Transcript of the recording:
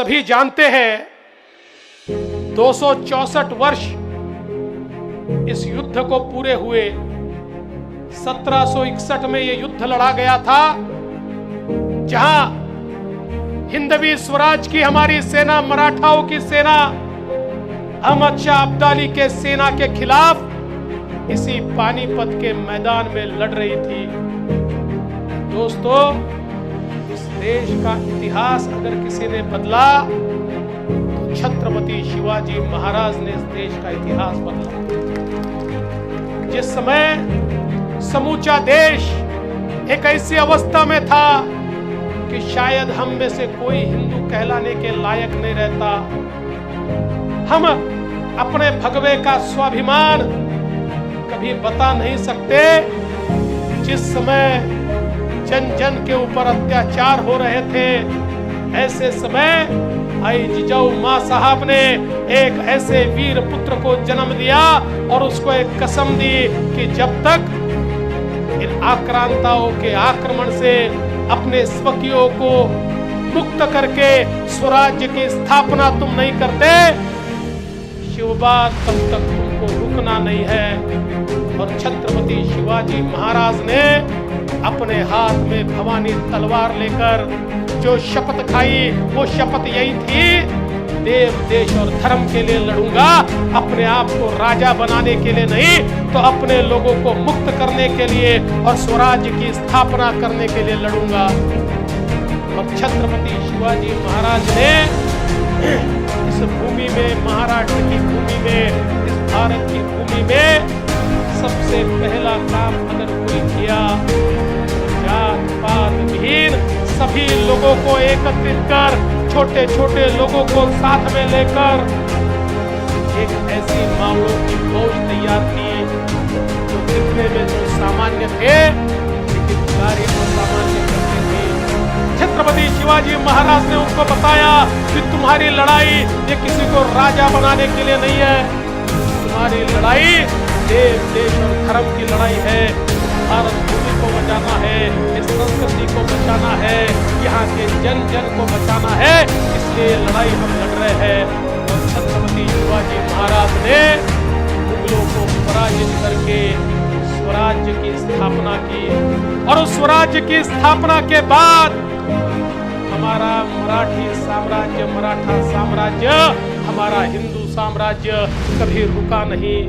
सभी जानते हैं 264 वर्ष इस युद्ध को पूरे हुए। 1761 में यह युद्ध लड़ा गया था, जहां हिंदवी स्वराज की हमारी सेना, मराठाओं की सेना अहमद शाह अब्दाली के सेना के खिलाफ इसी पानीपत के मैदान में लड़ रही थी। दोस्तों, इस देश का इतिहास अगर किसी ने बदला तो छत्रपति शिवाजी महाराज ने इस देश का इतिहास बदला। जिस समय समूचा देश एक ऐसी अवस्था में था कि शायद हम में से कोई हिंदू कहलाने के लायक नहीं रहता, हम अपने भगवे का स्वाभिमान कभी बता नहीं सकते। जिस समय जन जन के ऊपर अत्याचार हो रहे थे, ऐसे समय आई जिजाऊ मां साहब ने एक ऐसे वीर पुत्र को जन्म दिया और उसको एक कसम दी कि जब तक इन आक्रांताओं के आक्रमण से अपने स्वकीयों को मुक्त करके स्वराज्य की स्थापना तुम नहीं करते, शिवबाद तब तक तुमको रुकना नहीं है। और छत्रपति शिवाजी महाराज ने अपने हाथ में भवानी तलवार लेकर जो शपथ खाई, वो शपथ यही थी, देव देश और धर्म के लिए लड़ूंगा, अपने आप को राजा बनाने के लिए नहीं, तो अपने लोगों को मुक्त करने के लिए और स्वराज्य की स्थापना करने के लिए लड़ूंगा। और छत्रपति शिवाजी महाराज ने इस भूमि में, महाराष्ट्र की भूमि में, इस भारत की भूमि में सबसे पहला काम अगर कोई किया, जात पात विहीन सभी लोगों को एकत्रित कर, छोटे छोटे लोगों को साथ में लेकर एक ऐसी मामलों की फौज तैयार की जो दिखने में तो सामान्य थे, लेकिन कार्य को सामान्य करते थे। छत्रपति शिवाजी महाराज ने उनको बताया कि तुम्हारी लड़ाई ये किसी को राजा बनाने के लिए नहीं है, तुम्हारी लड़ाई देश देश और धर्म की लड़ाई है। भारत भूमि को बचाना है, इस संस्कृति को बचाना है, यहाँ के जन जन को बचाना है, इसलिए लड़ाई हम लड़ रहे हैं। और छत्रपति शिवाजी महाराज ने मुगलों को पराजित करके स्वराज्य की स्थापना की। और उस स्वराज्य की स्थापना के बाद हमारा मराठी साम्राज्य, मराठा साम्राज्य, हमारा हिंदू साम्राज्य कभी रुका नहीं।